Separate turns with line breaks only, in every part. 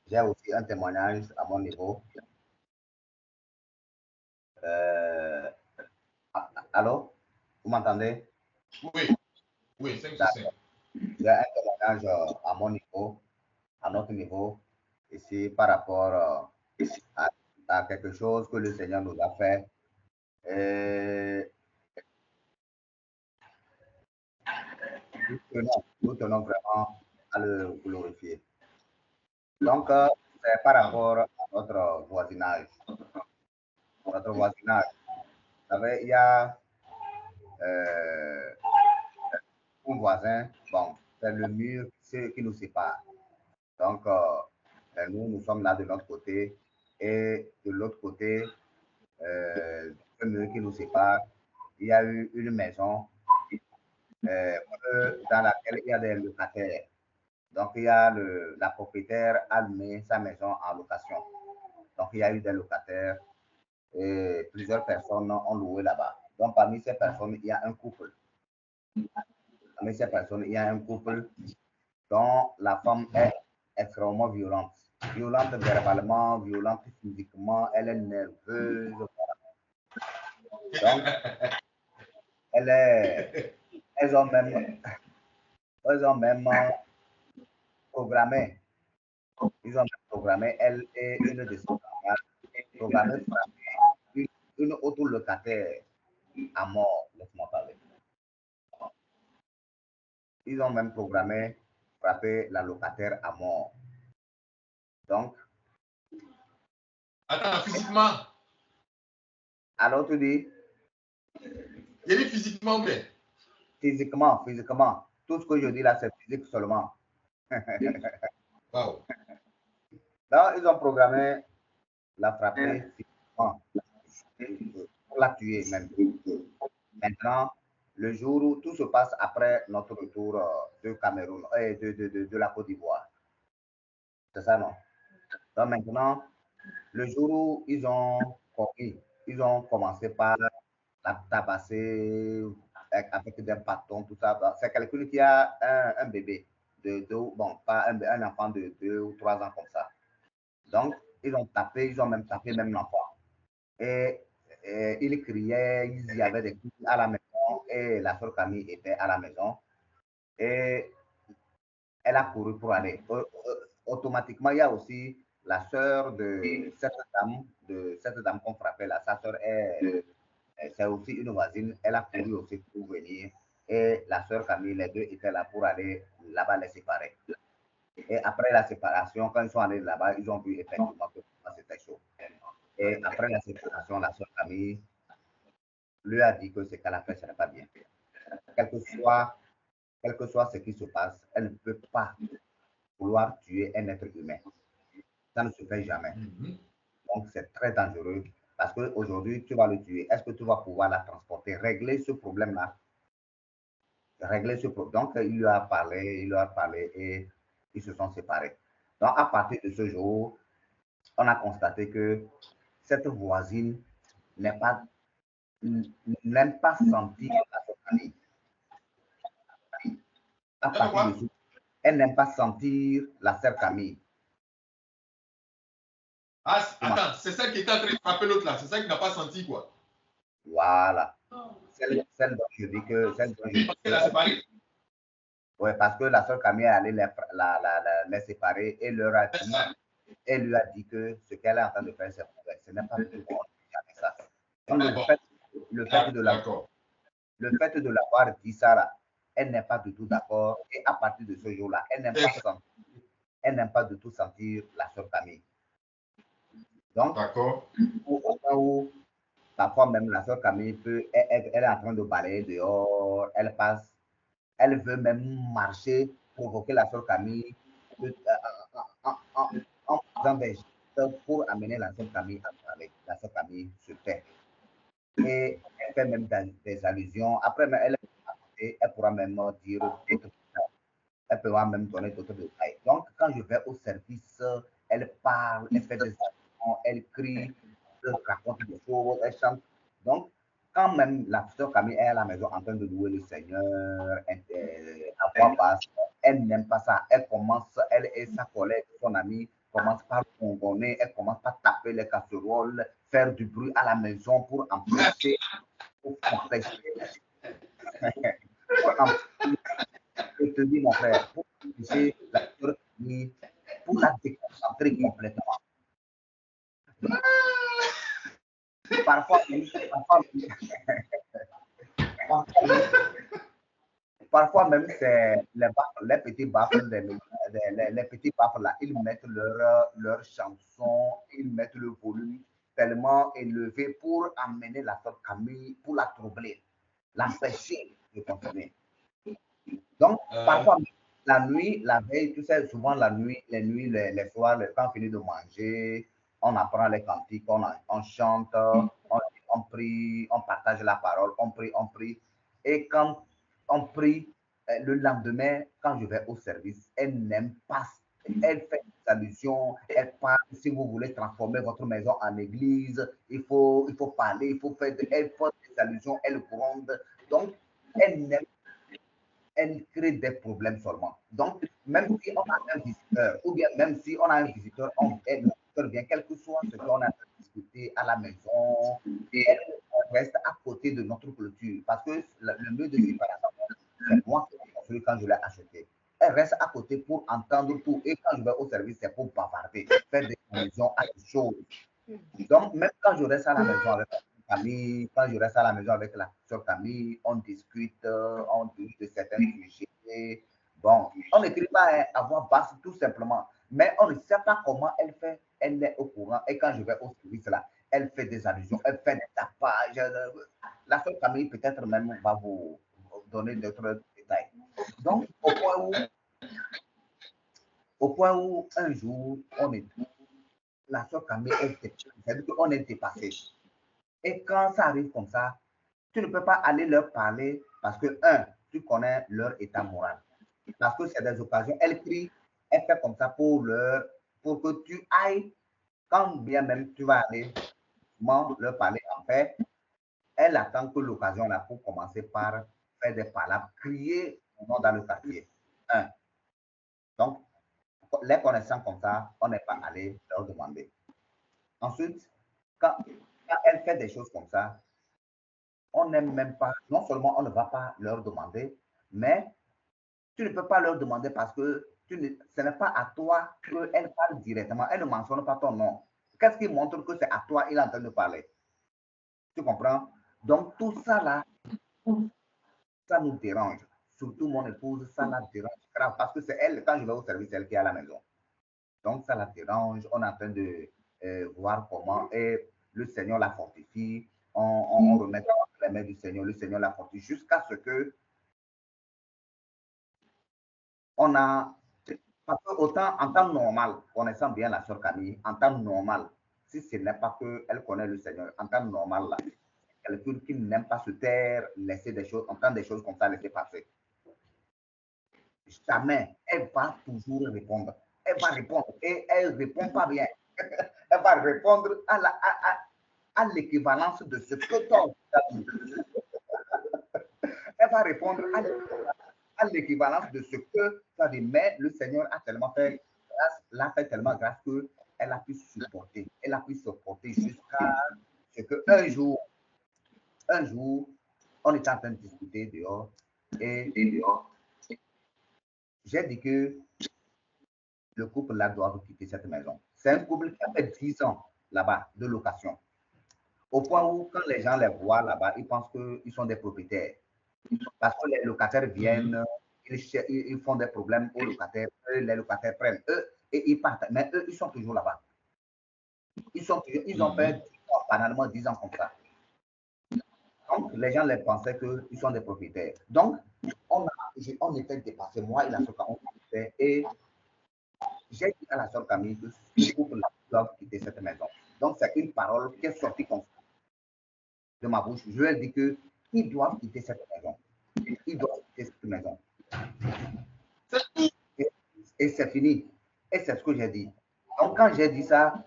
J'ai aussi un témoignage à mon niveau. Allô? Vous m'entendez?
Oui, oui, 5 sur 5.
D'accord. J'ai un témoignage à mon niveau, à notre niveau, ici par rapport à quelque chose que le Seigneur nous a fait. Et nous tenons vraiment à le glorifier. Donc, c'est par rapport à notre voisinage. Notre voisinage. Vous savez, il y a un voisin, bon, c'est le mur qui nous sépare. Donc, nous sommes là de notre côté et de l'autre côté, le mur qui nous sépare, il y a eu une maison dans laquelle il y a des locataires. Donc, il y a la propriétaire a mis sa maison en location. Donc, il y a eu des locataires et plusieurs personnes ont loué là-bas. Donc, parmi ces personnes, il y a un couple. Parmi ces personnes, il y a un couple dont la femme est extrêmement violente. Violente verbalement, violente physiquement, elle est nerveuse. Donc, elles ont même, elles ont même programmé, ils ont même programmé, elle et une de ses camarades, programmé frapper une autre locataire à mort. Laisse-moi parler. Ils ont même programmé frapper la locataire à mort. Donc,
attends, physiquement.
alors tu dis?
Il dit physiquement, mais.
Physiquement, physiquement. Tout ce que je dis là, c'est physique seulement.
Wow.
Donc, ils ont programmé la frapper physiquement, pour la tuer même. Maintenant, le jour où tout se passe après notre retour de Cameroun et de la Côte d'Ivoire. C'est ça, non? Donc maintenant, le jour où ils ont commencé par la tabasser avec des bâtons, tout ça. C'est quelqu'un qui a un bébé de deux, bon, pas un enfant de 2 ou 3 ans comme ça. Donc, ils ont même tapé même l'enfant. Et, ils criaient, il y avait des cris à la maison et la soeur Camille était à la maison et elle a couru pour aller. Automatiquement, il y a aussi la sœur de cette dame qu'on frappait là. Sa sœur c'est aussi une voisine. Elle a couru aussi pour venir. Et la sœur Camille, les deux étaient là pour aller là-bas les séparer. Et après la séparation, quand ils sont allés là-bas, ils ont vu effectivement que c'était chaud. Et après la séparation, la sœur Camille lui a dit que ce qu'elle a fait, ce n'est pas bien. Quel que soit, quel que soit ce qui se passe, elle ne peut pas vouloir tuer un être humain. Ça ne se fait jamais. Donc, c'est très dangereux parce qu'aujourd'hui, tu vas le tuer. Est-ce que tu vas pouvoir la transporter, régler ce problème-là? Régler ce problème. Donc, il lui a parlé et ils se sont séparés. Donc, à partir de ce jour, on a constaté que cette voisine n'est pas, n'aime pas sentir la famille. À partir de ce jour, elle n'aime pas sentir la sœur Camille.
Ah, attends, c'est celle qui était en train de frapper l'autre là, c'est celle qui n'a pas senti quoi.
Voilà. Celle dont je dis que.
Parce qu'elle a séparé.
Oui, parce que la sœur Camille est allée les séparer et leur a dit, elle lui a dit que ce qu'elle est en train de faire, c'est mauvais. Ce n'est pas du tout bon. Ça. Donc, le fait de l'avoir dit ça, là, elle n'est pas du tout d'accord. Et à partir de ce jour-là, elle n'aime pas du tout sentir la sœur Camille. Donc, au cas où, parfois même la sœur Camille elle est en train de balayer dehors, elle passe, elle veut même marcher, provoquer la sœur Camille en faisant des gestes pour amener la sœur Camille à parler. La sœur Camille se tait. Et elle fait même des allusions. Après, elle pourra même dire d'autres détails. Elle pourra même donner d'autres détails. Donc, quand je vais au service, elle parle, elle fait des allusions, elle crie, elle raconte des choses, elle chante. Donc, quand même la sœur Camille est à la maison en train de louer le Seigneur, à voix basse, elle n'aime pas ça. Elle commence, elle et sa collègue, son amie, commence par gongonner, elle commence par taper les casseroles, faire du bruit à la maison pour empêcher, pour je te dis, mon frère, pour empêcher la sœur Camille, pour la déconcentrer complètement. Parfois, parfois même, c'est les petits baffles, les petits baffles là, ils mettent leur chanson, ils mettent le volume tellement élevé pour amener la sœur Camille, pour la troubler, l'empêcher de continuer. Donc, parfois, la nuit, la veille, tu sais, souvent la nuit, les soirs, quand on finit de manger, on apprend les cantiques, on chante, on prie, on partage la parole, on prie, on prie. Et quand on prie, le lendemain, quand je vais au service, elle n'aime pas. Elle fait des allusions, elle parle. Si vous voulez transformer votre maison en église, il faut parler, il faut faire elle fait des allusions, elle gronde. Donc, elle n'aime, elle crée des problèmes seulement. Donc, même si on a un visiteur, ou bien même si on a un visiteur, le visiteur vient, quel que soit ce qu'on a discuté à la maison, et elle reste à côté de notre clôture. Parce que le mur de séparation, c'est moi qui l'ai construit quand je l'ai acheté. Elle reste à côté pour entendre tout. Et quand je vais au service, c'est pour bavarder, faire des allusions à des choses. Donc, même quand je reste à la maison avec la famille, quand je reste à la maison avec la soeur Camille, on discute de certains sujets. Bon, on n'écrit pas à voix basse tout simplement, mais on ne sait pas comment elle fait. Elle est au courant. Et quand je vais au service là, elle fait des allusions, elle fait des tapages. La soeur Camille peut-être même va vous donner d'autres détails. Donc, au point où un jour, la soeur Camille c'est-à-dire qu'on est dépassé. Et quand ça arrive comme ça, tu ne peux pas aller leur parler parce que, tu connais leur état moral. Parce que c'est des occasions, elle crie, elle fait comme ça pour que tu ailles, quand bien même tu vas aller leur parler en paix, elle attend que l'occasion là pour commencer par faire des palabres, crier dans le quartier. Un. Donc, les connaissant comme ça, on n'est pas allé leur demander. Ensuite, quand elle fait des choses comme ça, on n'aime même pas, non seulement on ne va pas leur demander, mais tu ne peux pas leur demander parce que ce n'est pas à toi qu'elle parle directement. Elle ne mentionne pas ton nom. Qu'est-ce qui montre que c'est à toi qu'il est en train de parler? Tu comprends? Donc, tout ça là, ça nous dérange. Surtout mon épouse, ça la dérange grave parce que c'est elle, quand je vais au service, elle qui est à la maison. Donc, ça la dérange. On est en train de voir comment et le Seigneur la fortifie. On remet dans les mains du Seigneur. Le Seigneur la fortifie jusqu'à ce que on a. Parce que autant en temps normal, connaissant bien la sœur Camille, en temps normal, si ce n'est pas qu'elle connaît le Seigneur, en temps normal, là, quelqu'un qui n'aime pas se taire, laisser des choses, entendre des choses comme ça, laisser passer. Jamais, elle va toujours répondre. Elle va répondre et elle ne répond pas bien. Elle va répondre à l'équivalence de ce que toi as dit. Elle va répondre à l'équivalence de ce que tu as dit. Mais le Seigneur a tellement fait grâce, l'a fait tellement grâce qu'elle a pu supporter. Elle a pu supporter jusqu'à ce qu'un jour, on était en train de discuter dehors et j'ai dit que le couple là doit quitter cette maison. C'est un couple qui a fait 10 ans là-bas de location. Au point où, quand les gens les voient là-bas, ils pensent qu'ils sont des propriétaires. Parce que les locataires viennent, ils font des problèmes aux locataires, les locataires prennent eux et ils partent. Mais eux, ils sont toujours là-bas. Ils ont fait 10 ans, banalement 10 ans comme ça. Donc, les gens les pensaient qu'ils sont des propriétaires. Donc, on était dépassés, moi et la soeur Camille, et j'ai dit à la soeur Camille que ce couple doivent quitter cette maison. Donc, c'est une parole qui est sortie comme ça de ma bouche. Je lui ai dit qu'ils doivent quitter cette maison. Ils doivent quitter cette maison. Et c'est fini. Et c'est ce que j'ai dit. Donc, quand j'ai dit ça,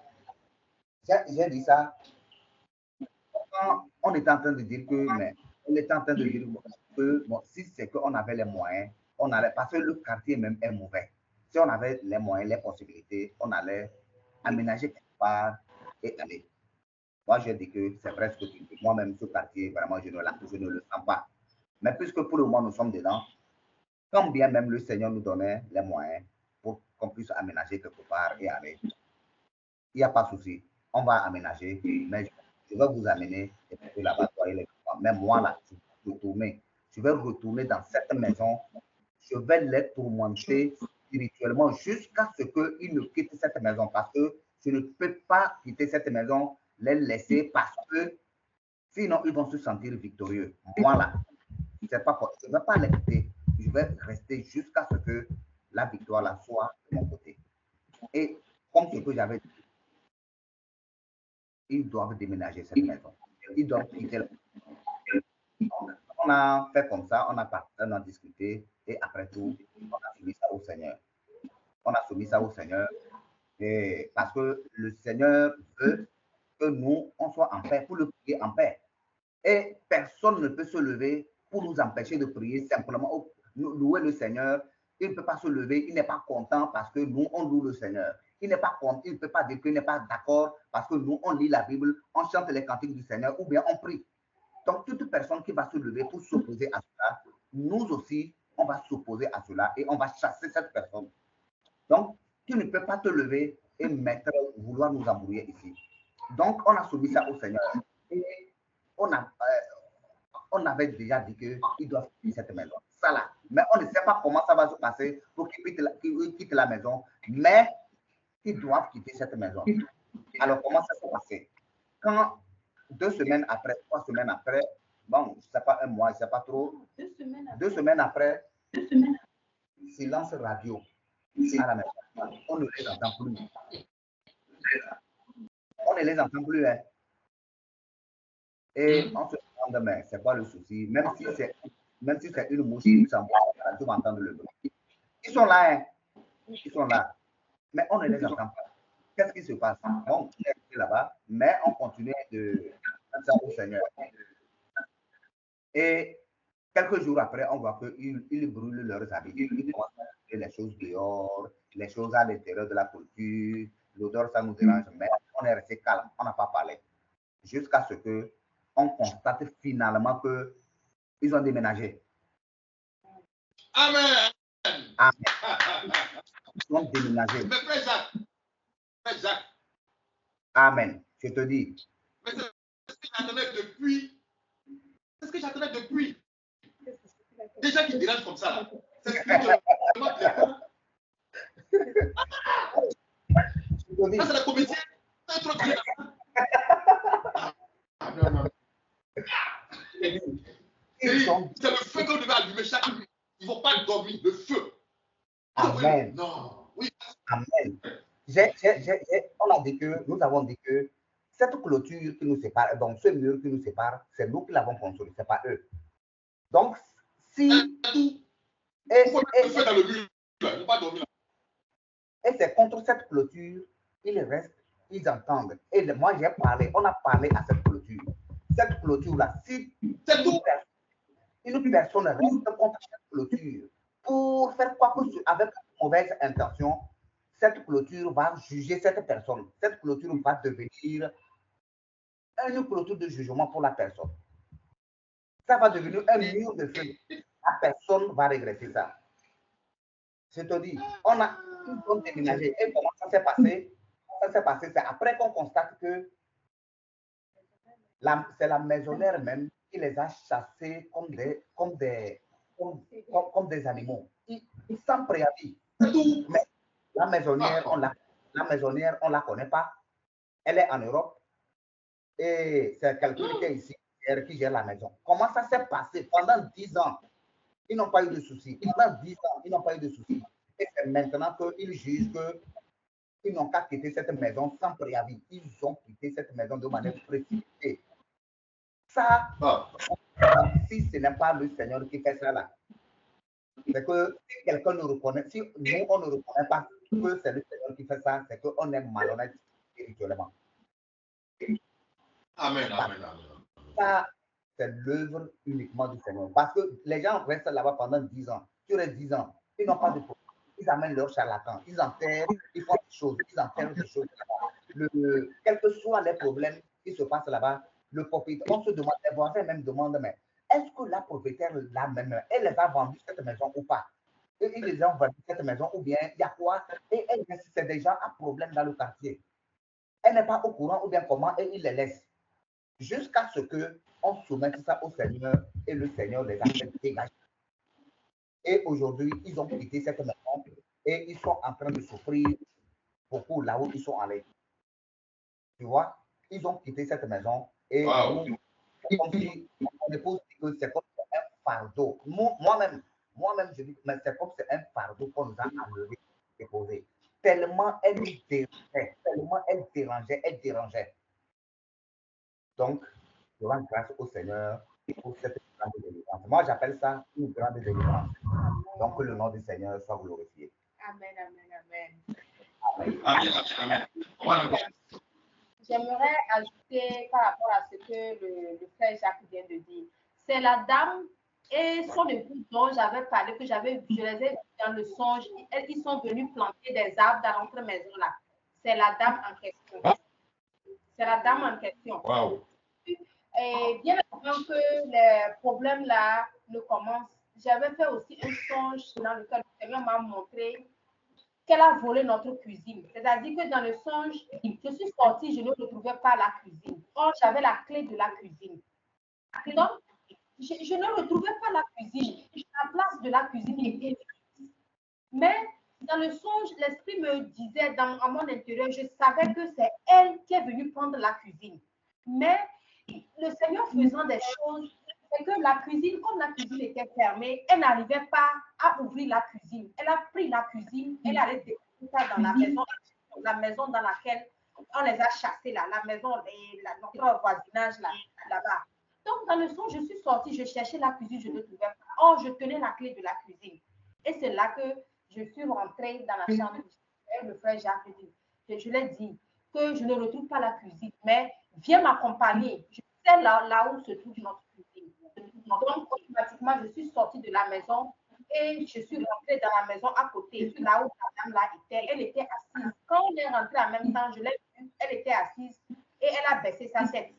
quand on était en train de dire que, mais on était en train de dire que, bon, si c'est qu'on avait les moyens, on allait, parce que le quartier même est mauvais. Si on avait les moyens, les possibilités, on allait aménager quelque part et aller. Moi, je dis que c'est vrai ce que tu dis. Moi-même, ce quartier, vraiment, je ne le sens pas. Mais puisque pour le moment, nous sommes dedans, quand bien même le Seigneur nous donnait les moyens pour qu'on puisse aménager quelque part et aller, il n'y a pas de souci. On va aménager, mais je vais vous amener là-bas, soyez les enfants. Mais moi, là, je vais retourner dans cette maison, je vais les tourmenter spirituellement jusqu'à ce qu'ils ne quittent cette maison parce que je ne peux pas quitter cette maison, les laisser parce que sinon ils vont se sentir victorieux. Moi, là, c'est pas, je ne vais pas les quitter, je vais rester jusqu'à ce que la victoire là, soit de mon côté. Et comme ce que j'avais dit, ils doivent déménager cette maison. Ils doivent quitter la maison. On a fait comme ça, on a discuté et après tout, on a soumis ça au Seigneur. On a soumis ça au Seigneur et parce que le Seigneur veut que nous, on soit en paix, pour le prier en paix. Et personne ne peut se lever pour nous empêcher de prier simplement, louer le Seigneur. Il ne peut pas se lever, il n'est pas content parce que nous, on loue le Seigneur. Il n'est pas content, il ne peut pas dire qu'il n'est pas d'accord parce que nous, on lit la Bible, on chante les cantiques du Seigneur ou bien on prie. Donc, toute personne qui va se lever pour s'opposer à cela, nous aussi, on va s'opposer à cela et on va chasser cette personne. Donc, tu ne peux pas te lever et vouloir nous embrouiller ici. Donc, on a soumis ça au Seigneur. Et on avait déjà dit qu'ils doivent quitter cette maison. Ça là. Mais on ne sait pas comment ça va se passer pour qu'ils quittent la maison. Mais ils doivent quitter cette maison. Alors, comment ça s'est passé? Quand 2 semaines après, 3 semaines après, bon, je ne sais pas, un mois, je ne sais pas trop. 2 semaines après, silence radio à la maison. On ne les entend plus. On ne les entend plus. Hein. Et on se demande, mais c'est quoi le souci? Même si c'est une mouche qui s'envoie, tu vas entendre le bruit. Ils sont là, hein. Ils sont là. Mais on ne les entend pas. Qu'est-ce qui se passe? Bon, on est là-bas, mais on continue de faire ça au Seigneur. Et quelques jours après, on voit qu'ils brûlent leurs habits. Ils commencent à brûler les choses dehors, les choses à l'intérieur de la culture. L'odeur, ça nous dérange, mais on est resté calme, on n'a pas parlé. Jusqu'à ce que on constate finalement qu'ils ont déménagé.
Amen.
Amen. Ils ont déménagé.
Mais frère Jacques. Frère Jacques.
Amen. Je te dis.
Mais c'est ce que j'attendais depuis. C'est ce que j'attendais depuis. Des gens qui dérangent comme ça. C'est ce que ça, c'est la comédie. C'est trop bien. Non, non. C'est le feu qu'on devait allumer chaque nuit. Il ne faut pas dormir. Le feu.
Amen.
Non. Oui.
Amen. Nous avons dit que cette clôture qui nous sépare, donc ce mur qui nous sépare, c'est nous qui l'avons construit, ce n'est pas eux. Donc, si.
Il faut mettre le feu dans le mur. Il ne faut pas dormir.
Et c'est contre cette clôture, ils restent, ils entendent. Et moi, j'ai parlé, on a parlé à cette clôture. Cette clôture-là, si une personne reste contre cette clôture pour faire quoi que ce soit avec une mauvaise intention, cette clôture va juger cette personne. Cette clôture va devenir une clôture de jugement pour la personne. Ça va devenir un mur de feu. La personne va regretter ça. Je te dis, ils ont déménagé. Et comment ça s'est passé? Ça s'est passé, c'est après qu'on constate que c'est la maisonnière même qui les a chassés comme des animaux. Sans préavis. Mais la maisonnière, on la connaît pas. Elle est en Europe. Et c'est quelqu'un qui est ici, qui gère la maison. Comment ça s'est passé? Pendant 10 ans, ils n'ont pas eu de soucis. Pendant 10 ans, ils n'ont pas eu de soucis. Et c'est maintenant qu'ils jugent qu'ils n'ont qu'à quitter cette maison sans préavis. Ils ont quitté cette maison de manière précipitée. Ça, si ce n'est pas le Seigneur qui fait ça là, c'est que si quelqu'un nous reconnaît, si nous, on ne reconnaît pas que c'est le Seigneur qui fait ça, c'est qu'on est malhonnête spirituellement.
Amen, amen, amen.
Ça, c'est l'œuvre uniquement du Seigneur. Parce que les gens restent là-bas pendant 10 ans. Tu restes 10 ans. Ils n'ont pas de problème. ils amènent leurs charlatans, ils enterrent, ils font des choses, ils enterrent des choses là-bas. Quels que soient les problèmes qui se passent là-bas, le propriétaire, on se demande, les voisins même demandent, mais est-ce que la propriétaire là-même, elle les a vendu cette maison ou pas? Et ils les ont vendu cette maison ou bien il y a quoi? Et elle, c'est déjà un problème dans le quartier. Elle n'est pas au courant ou bien comment et il les laisse. Jusqu'à ce qu'on soumette ça au Seigneur et le Seigneur les a fait dégager. Et aujourd'hui, ils ont quitté cette maison et ils sont en train de souffrir beaucoup là où ils sont allés. Tu vois, ils ont quitté cette maison et nous, comme si mon épouse dit que c'est comme un fardeau. Moi-même, je dis, mais c'est comme c'est un fardeau qu'on nous a enlevé, déposé. Tellement elle nous dérangeait, elle dérangeait. Donc, je rends grâce au Seigneur pour cette grande délivrance. Moi, j'appelle ça une grande délivrance. Donc, que le nom du Seigneur soit glorifié.
Amen, amen, amen.
Amen, amen.
J'aimerais ajouter par rapport à ce que le frère Jacques vient de dire. C'est la dame et son époux dont j'avais parlé, je les ai vus dans le songe. Ils sont venus planter des arbres dans notre maison là. C'est la dame en question. C'est la dame en question.
Wow.
Et bien avant que les problèmes là ne commencent, j'avais fait aussi un songe dans lequel le Seigneur m'a montré qu'elle a volé notre cuisine. C'est-à-dire que dans le songe, je suis sortie, je ne retrouvais pas la cuisine. Or, j'avais la clé de la cuisine. Donc, je ne retrouvais pas la cuisine. La place de la cuisine était vide. Mais dans le songe, l'esprit me disait à mon intérieur, je savais que c'est elle qui est venue prendre la cuisine. Mais le Seigneur faisant des choses, c'est que la cuisine, comme la cuisine était fermée, elle n'arrivait pas à ouvrir la cuisine. Elle a pris la cuisine, elle allait déposer ça dans la maison dans laquelle on les a chassés, là, la maison, notre voisinage là-bas. Donc, dans le son, je suis sortie, je cherchais la cuisine, je ne trouvais pas. Or, je tenais la clé de la cuisine. Et c'est là que je suis rentrée dans la chambre. Et le frère Jacques dit, je lui ai dit que je ne retrouve pas la cuisine, mais viens m'accompagner. Je sais là où se trouve notre cuisine. Donc, automatiquement, je suis sortie de la maison et je suis rentrée dans la maison à côté, là où la dame là était. Elle était assise. Quand on est rentré en même temps, je l'ai vue, elle était assise et elle a baissé sa tête.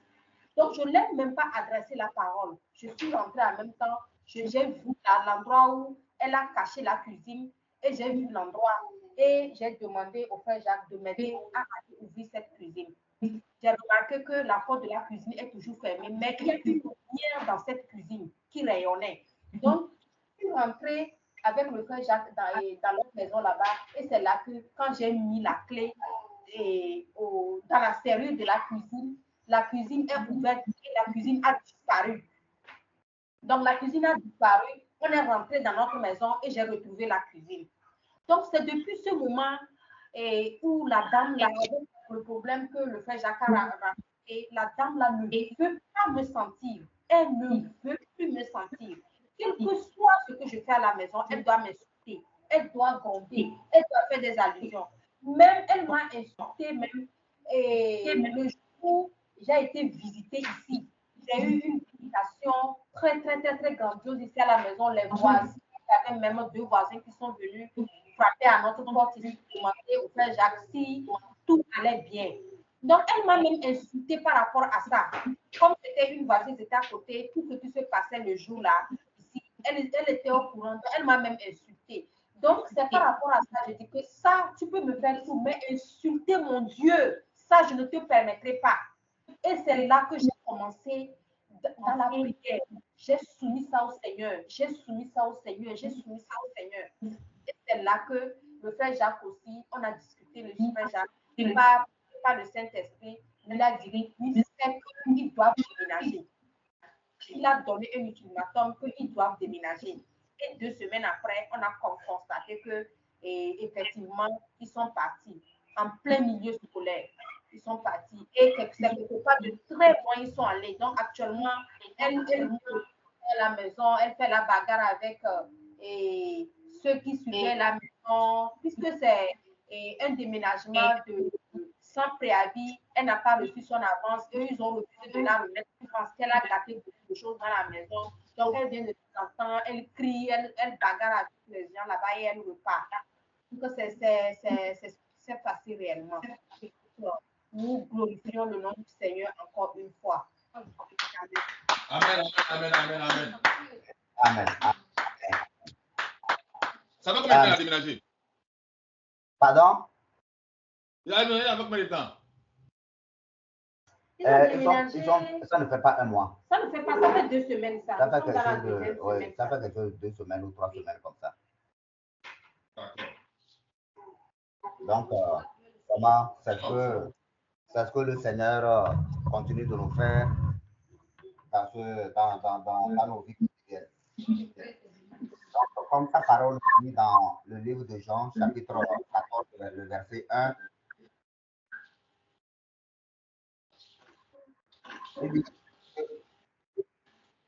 Donc, je ne l'ai même pas adressé la parole. Je suis rentrée en même temps. J'ai vu l'endroit où elle a caché la cuisine et j'ai vu l'endroit. Et j'ai demandé au frère Jacques de m'aider à ouvrir cette cuisine. J'ai remarqué que la porte de la cuisine est toujours fermée, mais il y a une lumière dans cette cuisine qui rayonnait. Donc, je suis rentrée avec le frère Jacques dans notre maison là-bas. Et c'est là que, quand j'ai mis la clé dans la serrure de la cuisine est ouverte et la cuisine a disparu. Donc, la cuisine a disparu. On est rentré dans notre maison et j'ai retrouvé la cuisine. Donc, c'est depuis ce moment où la dame, là, le problème que le frère Jacques a raconté, la dame, là, ne veut pas me sentir. Elle ne veut plus me sentir. Quel que soit ce que je fais à la maison, elle doit m'insulter. Elle doit gronder. Elle doit faire des allusions. Même, elle m'a insulté, même le jour où j'ai été visitée ici. J'ai eu une visitation très, très, très, très grandiose ici à la maison. Les voisins, il y avait même 2 voisins qui sont venus frapper à notre porte ici pour demander au frère Jacques si tout allait bien. Donc, elle m'a même insulté par rapport à ça. Comme c'était une voisine, c'était à côté, tout ce qui se passait le jour-là, ici, elle était au courant, elle m'a même insulté. Donc, c'est par rapport à ça, je dis que ça, tu peux me faire tout, mais insulter mon Dieu, ça, je ne te permettrai pas. Et c'est là que j'ai commencé dans la prière. J'ai soumis ça au Seigneur. J'ai soumis ça au Seigneur. J'ai soumis ça au Seigneur. Et c'est là que le frère Jacques aussi, on a discuté, le frère Jacques, par le Saint-Esprit, il a dit qu'il sait qu'ils doivent déménager. Il a donné un ultimatum qu'ils doivent déménager. Et 2 semaines après, on a constaté que, effectivement, ils sont partis en plein milieu scolaire. Ils sont partis. Et c'est quelque part de très loin, ils sont allés. Donc, actuellement, elle fait la maison, elle fait la bagarre avec ceux qui suivaient la maison, puisque c'est un déménagement sans préavis, elle n'a pas reçu son avance, eux, ils ont refusé de la remettre. Je pense qu'elle a gâté beaucoup de choses dans la maison. Donc, elle vient de temps en temps, elle crie, elle bagarre avec les gens là-bas et elle repart. que c'est passé réellement. Nous glorifions le nom du Seigneur encore une fois.
Amen, amen, amen, amen.
Amen.
Ça va combien de temps à déménager?
Pardon?
Il a déménagé avec combien de temps?
Ça ne fait pas un mois.
Ça ne fait pas, ça fait 2 semaines.
Ça fait quelque chose de, oui, ça fait quelque chose de 2 semaines ou 3 semaines comme ça. Donc, comment c'est ce que le Seigneur continue de nous faire dans nos vies quotidiennes. Donc, comme sa parole dit dans le livre de Jean, chapitre 14, le verset 1,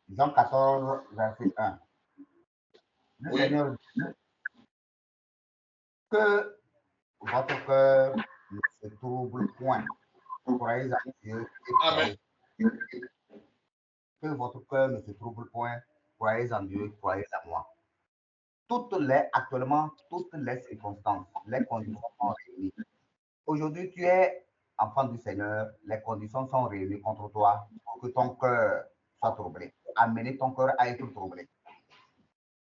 Jean 14, verset 1. Le Seigneur dit que votre cœur ne se trouble point. Croyez en Dieu et croyez. Que votre cœur ne se trouble point. Croyez en Dieu, croyez en moi. Actuellement, toutes les circonstances, les conditions sont réunies. Aujourd'hui, tu es enfant du Seigneur, les conditions sont réunies contre toi pour que ton cœur soit troublé. Amener ton cœur à être troublé.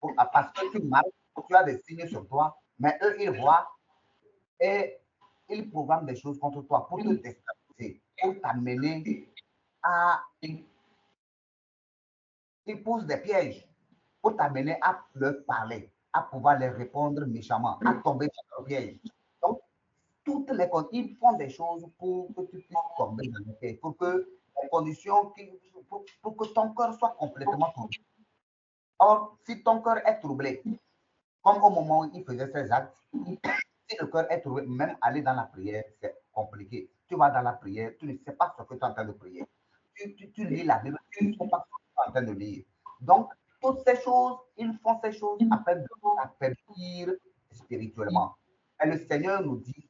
Parce que tu marches, tu as des signes sur toi, mais eux, ils voient et ils programment des choses contre toi pour te déstabiliser, pour t'amener à... Ils posent des pièges pour t'amener à leur parler, à pouvoir les répondre méchamment, à tomber dans leur piège. Donc, ils font des choses pour que tu puisses tomber dans le piège, pour que les conditions, pour que ton cœur soit complètement troublé. Or, si ton cœur est troublé, comme au moment où il faisait ses actes, si le cœur est troublé, même aller dans la prière, c'est compliqué. Tu vas dans la prière, tu ne sais pas ce que tu es en train de prier. Tu lis la Bible, tu ne sais pas ce que tu es en train de lire. Donc, toutes ces choses, ils font ces choses afin de nous affaiblir spirituellement. Et le Seigneur nous dit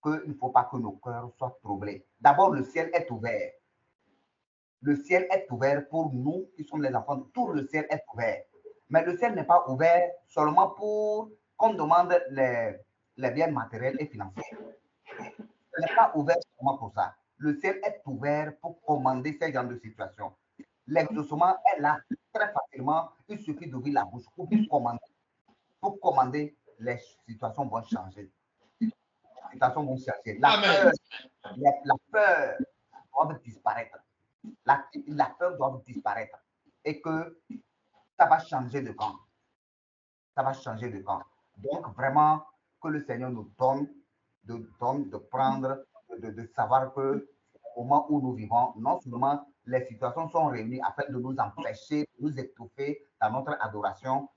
qu'il ne faut pas que nos cœurs soient troublés. D'abord, le ciel est ouvert. Le ciel est ouvert pour nous qui sommes les enfants. Tout le ciel est ouvert. Mais le ciel n'est pas ouvert seulement pour qu'on demande les biens matériels et financiers. Ce n'est pas ouvert seulement pour ça. Le ciel est ouvert pour commander ces genres de situations. L'exaucement est là très facilement. Il suffit d'ouvrir la bouche pour commander. Pour commander, les situations vont changer. Les situations vont changer. La peur doit disparaître. La peur doit disparaître. Et que ça va changer de camp. Ça va changer de camp. Donc, vraiment, que le Seigneur nous donne de prendre, de savoir que au moment où nous vivons, non seulement les situations sont réunies afin de nous empêcher, de nous étouffer dans notre adoration,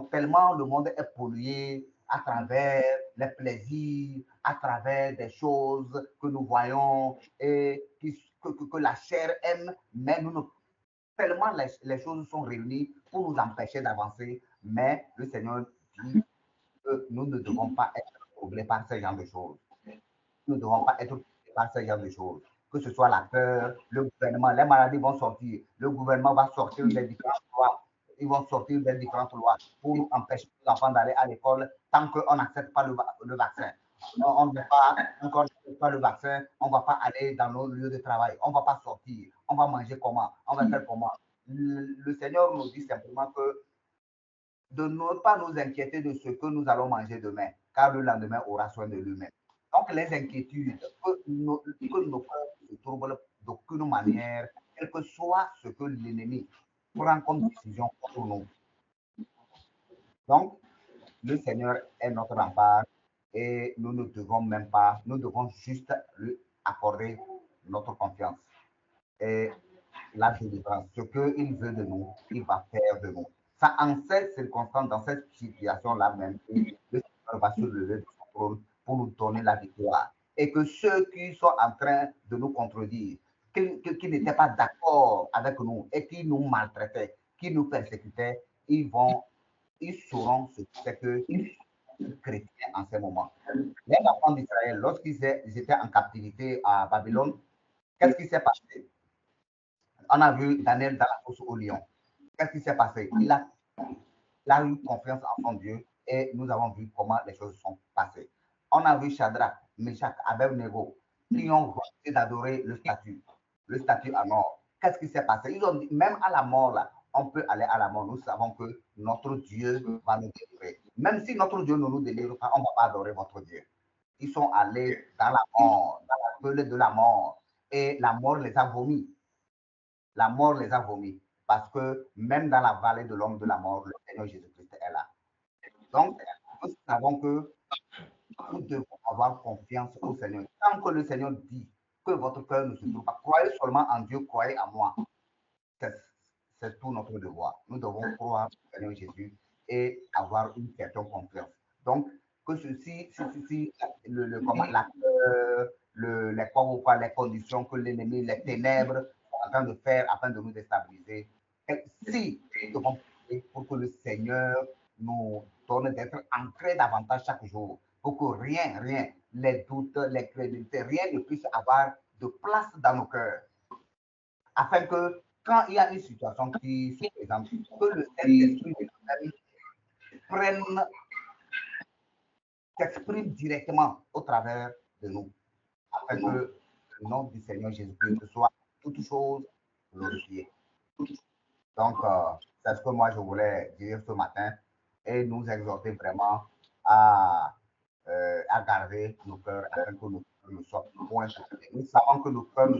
tellement le monde est pollué à travers les plaisirs, à travers des choses que nous voyons et que la chair aime, mais tellement les choses sont réunies pour nous empêcher d'avancer, mais le Seigneur dit que nous ne devons pas être troublés par ce genre de choses. Nous ne devons pas être troublés par ce genre de choses. Que ce soit la peur, le gouvernement, les maladies vont sortir, le gouvernement va sortir des différentes lois, ils vont sortir des différentes lois pour nous empêcher les enfants d'aller à l'école tant qu'on n'accepte pas le vaccin. On ne va pas, encore pas le vaccin, on ne va pas aller dans nos lieux de travail, on ne va pas sortir, on va manger comment, on va faire comment. Le Seigneur nous dit simplement que de ne pas nous inquiéter de ce que nous allons manger demain, car le lendemain aura soin de lui-même. Donc, les inquiétudes, que nos cœurs se troublent d'aucune manière, quel que soit ce que l'ennemi prend comme décision pour nous. Donc, le Seigneur est notre rempart et nous ne devons même pas, nous devons juste lui accorder notre confiance. Et la délivrance, ce qu'il veut de nous, il va faire de nous. Ça, en cette circonstance, dans cette situation-là même, le Seigneur va se lever de son trône pour nous donner la victoire. Et que ceux qui sont en train de nous contredire, qui n'étaient pas d'accord avec nous et qui nous maltraitaient, qui nous persécutaient, ils sauront ce que c'est que chrétiens en ce moment. Les enfants d'Israël, lorsqu'ils étaient en captivité à Babylone, qu'est-ce qui s'est passé? On a vu Daniel dans la fosse au lion. Qu'est-ce qui s'est passé? Il a eu confiance en son Dieu et nous avons vu comment les choses sont passées. On a vu Shadrach, Meshach, Abednego qui ont refusé d'adorer le statut en or. Qu'est-ce qui s'est passé? Ils ont dit, même à la mort, là, on peut aller à la mort. Nous savons que notre Dieu va nous délivrer. Même si notre Dieu ne nous délivre pas, on ne va pas adorer votre Dieu. Ils sont allés dans la mort, dans la gueule de la mort. Et la mort les a vomis. La mort les a vomis. Parce que même dans la vallée de l'homme de la mort, le Seigneur Jésus-Christ est là. Donc, nous savons que nous devons avoir confiance au Seigneur. Tant que le Seigneur dit que votre cœur ne se trouve pas, croyez seulement en Dieu, croyez en moi. C'est tout notre devoir. Nous devons croire au Seigneur Jésus et avoir une certaine confiance. Donc, que ceci, les conditions que l'ennemi, les ténèbres sont en train de faire afin de nous déstabiliser, si nous devons prier pour que le Seigneur nous donne d'être ancrés davantage chaque jour, pour que rien, les doutes, les crédulité, rien ne puisse avoir de place dans nos cœurs, afin que quand il y a une situation qui se présente, que le Saint-Esprit prenne, s'exprime directement au travers de nous, afin que le nom du Seigneur Jésus-Christ soit toute chose glorifiée. Donc, c'est ce que moi je voulais dire ce matin et nous exhorter vraiment à garder nos cœurs afin que nos cœurs ne soient point. Nous savons que nos cœurs ne